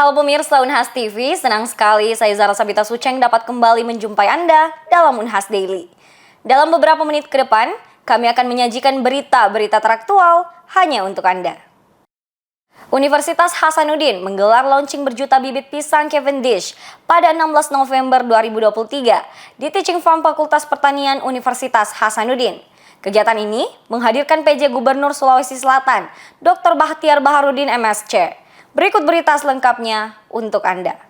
Halo pemirsa Unhas TV, senang sekali saya Zara Sabita Suceng dapat kembali menjumpai Anda dalam Unhas Daily. Dalam beberapa menit ke depan, kami akan menyajikan berita-berita teraktual hanya untuk Anda. Universitas Hasanuddin menggelar launching berjuta bibit pisang Cavendish pada 16 November 2023 di Teaching Farm Fakultas Pertanian Universitas Hasanuddin. Kegiatan ini menghadirkan PJ Gubernur Sulawesi Selatan, Dr. Bahtiar Baharudin MSc. Berikut berita selengkapnya untuk Anda.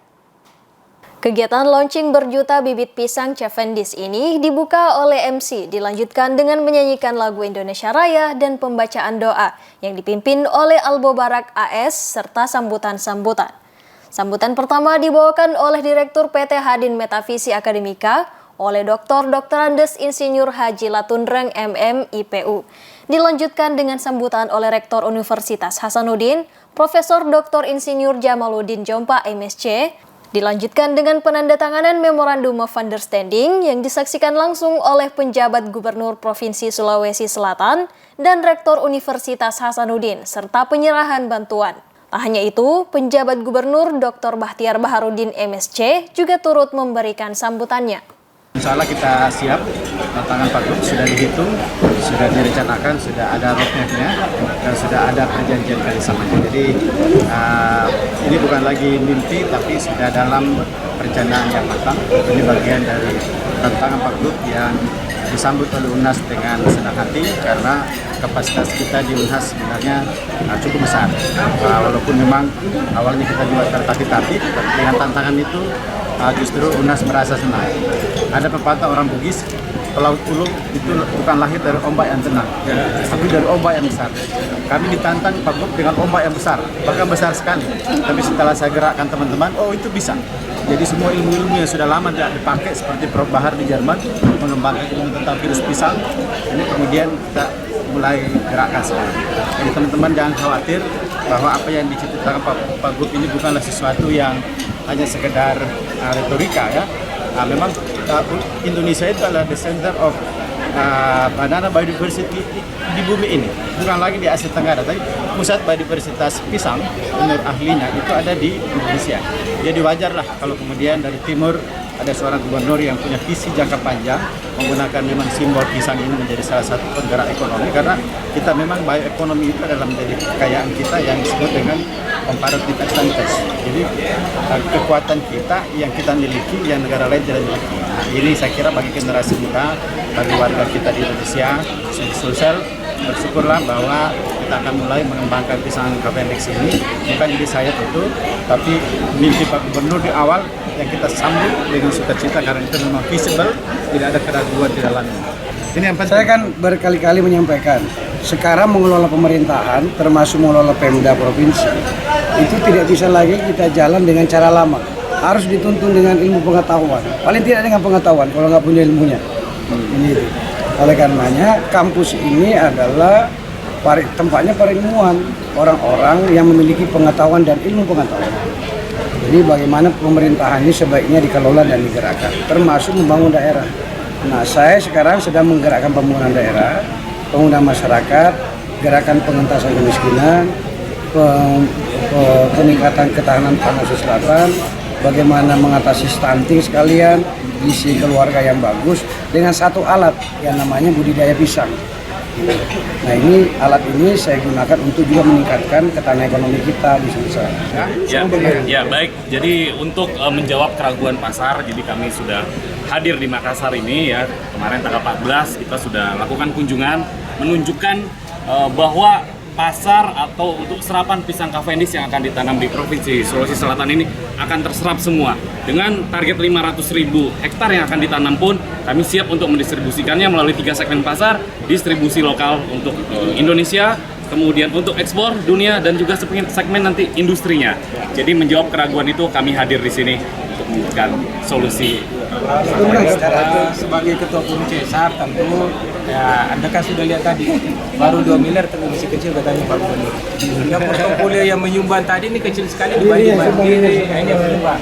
Kegiatan launching berjuta bibit pisang Cavendish ini dibuka oleh MC, dilanjutkan dengan menyanyikan lagu Indonesia Raya dan pembacaan doa yang dipimpin oleh Albo Barak AS serta sambutan-sambutan. Sambutan pertama dibawakan oleh Direktur PT Hadin Metafisi Akademika oleh Dr. Andes Insinyur Haji Latunreng MM IPU. Dilanjutkan dengan sambutan oleh Rektor Universitas Hasanuddin, Profesor Dr. Insinyur Jamaluddin Jompa MSc. Dilanjutkan dengan penandatanganan Memorandum of Understanding yang disaksikan langsung oleh penjabat Gubernur Provinsi Sulawesi Selatan dan Rektor Universitas Hasanuddin serta penyerahan bantuan. Tak hanya itu, penjabat Gubernur Dr. Bahtiar Baharudin MSc juga turut memberikan sambutannya. Insya Allah kita siap, tantangan Pak Gub sudah dihitung, sudah direncanakan, sudah ada roadmap-nya, dan sudah ada perjanjian kerjasamanya. Jadi ini bukan lagi mimpi, tapi sudah dalam perencanaan yang matang. Ini bagian dari tantangan Pak Gub yang disambut oleh UNHAS dengan senang hati karena kapasitas kita di UNHAS sebenarnya cukup besar. Walaupun memang awalnya kita juga tertatih-tatih, tapi dengan tantangan itu justru UNHAS merasa senang. Ada pepatah orang Bugis, pelaut ulung itu bukan lahir dari ombak yang tenang, tapi dari ombak yang besar. Kami ditantang Pak Gub dengan ombak yang besar, bahkan besar sekali. Tapi setelah saya gerakkan teman-teman, oh itu bisa. Jadi semua ilmu-ilmu yang sudah lama tidak dipakai seperti Prof. Bahar di Jerman mengembangkan ilmu tentang virus pisang, ini kemudian kita mulai gerakkan sekarang. Jadi teman-teman jangan khawatir bahwa apa yang diceritakan Pak Gub ini bukanlah sesuatu yang hanya sekedar retorika ya. Memang Indonesia itu adalah the center of banana biodiversity di bumi ini, bukan lagi di Asia Tenggara, tapi pusat biodiversitas pisang menurut ahlinya itu ada di Indonesia. Jadi wajarlah kalau kemudian dari timur ada seorang gubernur yang punya visi jangka panjang menggunakan memang simbol pisang ini menjadi salah satu penggerak ekonomi, karena kita memang bioekonomi itu adalah menjadi kekayaan kita yang disebut dengan comparative advantage. Jadi kekuatan kita yang kita miliki yang negara lain tidak miliki. Nah, ini saya kira bagi generasi muda, bagi warga kita di Indonesia, sosial bersyukurlah bahwa kita akan mulai mengembangkan pisang Cavendish ini. Bukan jadi saya tentu, tapi mimpi Pak Gubernur di awal yang kita sambut dengan sukacita karena itu memang visible, tidak ada keraguan di dalamnya. Ini yang penting. Saya kan berkali-kali menyampaikan, sekarang mengelola pemerintahan, termasuk mengelola Pemda provinsi, itu tidak bisa lagi kita jalan dengan cara lama. Harus dituntun dengan ilmu pengetahuan. Paling tidak dengan pengetahuan, kalau nggak punya ilmunya. Ini itu. Oleh karenanya, kampus ini adalah tempatnya para ilmuwan, orang-orang yang memiliki pengetahuan dan ilmu pengetahuan. Jadi bagaimana pemerintahan ini sebaiknya dikelola dan digerakkan, termasuk membangun daerah. Nah, saya sekarang sedang menggerakkan pembangunan daerah, pembangunan masyarakat, gerakan pengentasan kemiskinan, peningkatan ketahanan pangan Selatan, bagaimana mengatasi stunting sekalian, gizi keluarga yang bagus dengan satu alat yang namanya budidaya pisang. Nah, ini alat ini saya gunakan untuk juga meningkatkan ketahanan ekonomi kita di Sulsel. Ya, baik. Jadi untuk menjawab keraguan pasar, jadi kami sudah hadir di Makassar ini ya. Kemarin tanggal 14 kita sudah lakukan kunjungan menunjukkan bahwa pasar atau untuk serapan pisang Cavendish yang akan ditanam di Provinsi Sulawesi Selatan ini akan terserap semua. Dengan target 500.000 hektar yang akan ditanam pun kami siap untuk mendistribusikannya melalui 3 segmen pasar, distribusi lokal untuk Indonesia, kemudian untuk ekspor dunia dan juga segmen nanti industrinya. Jadi menjawab keraguan itu kami hadir di sini untuk memberikan solusi. Sebagai ketua komisi CSR tentu ya, Anda kan sudah lihat tadi baru 2 miliar terkomisi kecil katanya Pak Gubernur. Sehingga portofolio yang menyumbang tadi ini kecil sekali dibanding Mandiri. Ini Pak.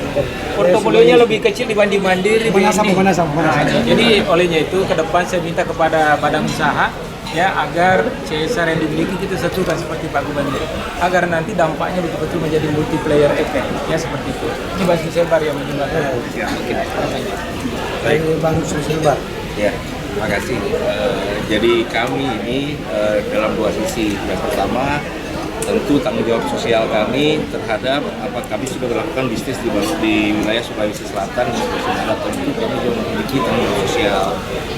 Portofolionya lebih kecil dibanding Mandiri. Mana sama. Jadi olehnya itu ke depan saya minta kepada badan usaha ya agar CSR yang dimiliki kita satukan seperti Pak Gubernur, agar nanti dampaknya betul-betul menjadi multiplayer effect, ya seperti itu. Ini Bang Sulselbar yang menyumbangkan. Ya, baik Bang Sulselbar. Ya, terima kasih. Jadi kami ini dalam dua sisi. Yang pertama, tentu tanggung jawab sosial kami terhadap kami sudah melakukan bisnis di wilayah Sulawesi Selatan dan Sulawesi Barat. Tentu kami juga memiliki tanggung jawab sosial.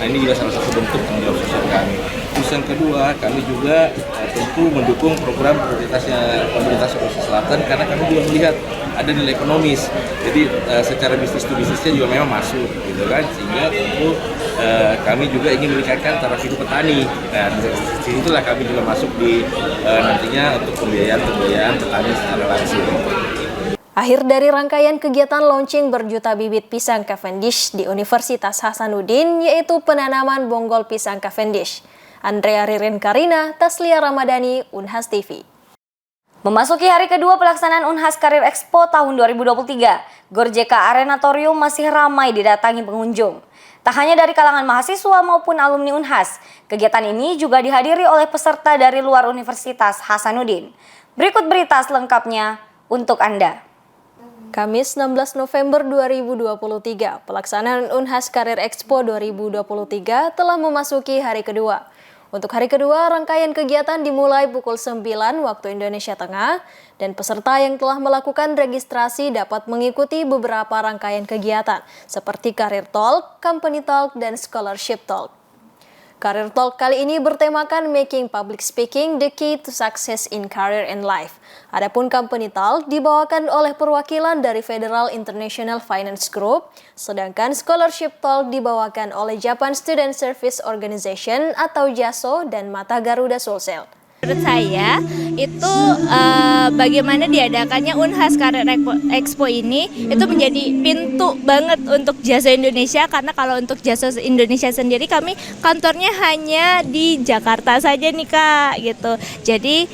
Nah, ini juga salah satu bentuk tanggung jawab sosial kami. Terus yang kedua, kami juga tentu mendukung program prioritasnya pemerintah Sulawesi Selatan karena kami juga melihat ada nilai ekonomis. Jadi secara bisnis to bisnisnya juga memang masuk, gitu kan? Sehingga tentu kami juga ingin meningkatkan taraf hidup petani. Nah, di situlah kami juga masuk di nantinya untuk pembiayaan petani secara langsung. Akhir dari rangkaian kegiatan launching berjuta bibit pisang Cavendish di Universitas Hasanuddin yaitu penanaman bonggol pisang Cavendish. Andrea Ririn Karina, Taslia Ramadhani, Unhas TV. Memasuki hari kedua pelaksanaan Unhas Career Expo tahun 2023, GOR JK Arenatorium masih ramai didatangi pengunjung. Tak hanya dari kalangan mahasiswa maupun alumni Unhas, kegiatan ini juga dihadiri oleh peserta dari luar Universitas Hasanuddin. Berikut berita selengkapnya untuk Anda. Kamis 16 November 2023, pelaksanaan Unhas Career Expo 2023 telah memasuki hari kedua. Untuk hari kedua, rangkaian kegiatan dimulai pukul 9 waktu Indonesia Tengah dan peserta yang telah melakukan registrasi dapat mengikuti beberapa rangkaian kegiatan seperti Career Talk, Company Talk, dan Scholarship Talk. Career Talk kali ini bertemakan Making Public Speaking the Key to Success in Career and Life. Adapun Company Talk dibawakan oleh perwakilan dari Federal International Finance Group, sedangkan Scholarship Talk dibawakan oleh Japan Student Service Organization atau JASO dan Mata Garuda Sulsel. Menurut saya itu bagaimana diadakannya Unhas Career Expo ini itu menjadi pintu banget untuk JASO Indonesia, karena kalau untuk JASO Indonesia sendiri kami kantornya hanya di Jakarta saja nih Kak gitu. Jadi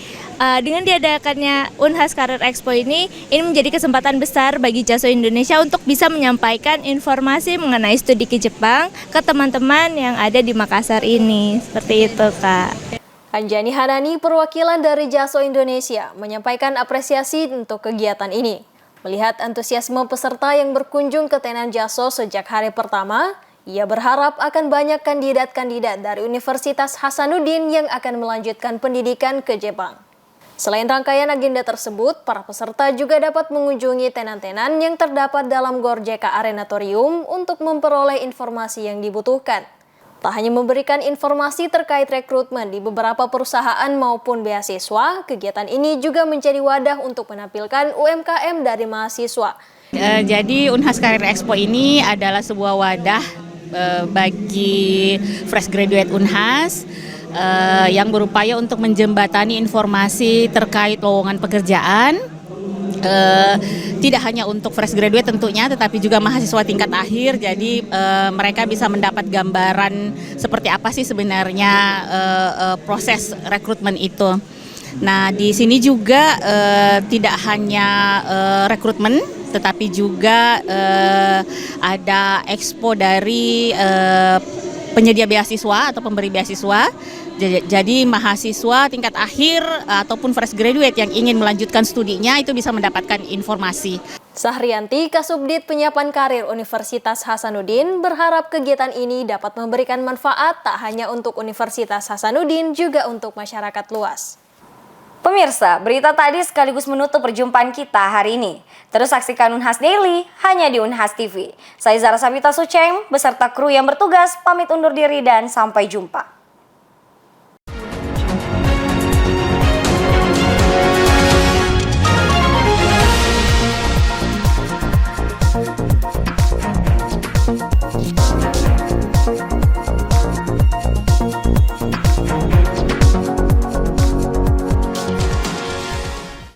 dengan diadakannya Unhas Career Expo ini menjadi kesempatan besar bagi JASO Indonesia untuk bisa menyampaikan informasi mengenai studi ke Jepang ke teman-teman yang ada di Makassar ini. Seperti itu Kak. Anjani Hanani, perwakilan dari JASO Indonesia, menyampaikan apresiasi untuk kegiatan ini. Melihat antusiasme peserta yang berkunjung ke tenan JASO sejak hari pertama, ia berharap akan banyak kandidat-kandidat dari Universitas Hasanuddin yang akan melanjutkan pendidikan ke Jepang. Selain rangkaian agenda tersebut, para peserta juga dapat mengunjungi tenan-tenan yang terdapat dalam GOR JK Arenatorium untuk memperoleh informasi yang dibutuhkan. Tak hanya memberikan informasi terkait rekrutmen di beberapa perusahaan maupun beasiswa, kegiatan ini juga menjadi wadah untuk menampilkan UMKM dari mahasiswa. Jadi Unhas Career Expo ini adalah sebuah wadah bagi fresh graduate Unhas yang berupaya untuk menjembatani informasi terkait lowongan pekerjaan. Tidak hanya untuk fresh graduate tentunya, tetapi juga mahasiswa tingkat akhir. Jadi mereka bisa mendapat gambaran seperti apa sih sebenarnya proses rekrutmen itu. Nah, di sini juga tidak hanya rekrutmen, tetapi juga ada expo dari penyedia beasiswa atau pemberi beasiswa. Jadi mahasiswa tingkat akhir ataupun fresh graduate yang ingin melanjutkan studinya itu bisa mendapatkan informasi. Sahrianti, Kasubdit Penyiapan Karir Universitas Hasanuddin, berharap kegiatan ini dapat memberikan manfaat tak hanya untuk Universitas Hasanuddin, juga untuk masyarakat luas. Pemirsa, berita tadi sekaligus menutup perjumpaan kita hari ini. Terus saksikan Unhas Daily hanya di Unhas TV. Saya Zara Sabita Suceng beserta kru yang bertugas pamit undur diri dan sampai jumpa.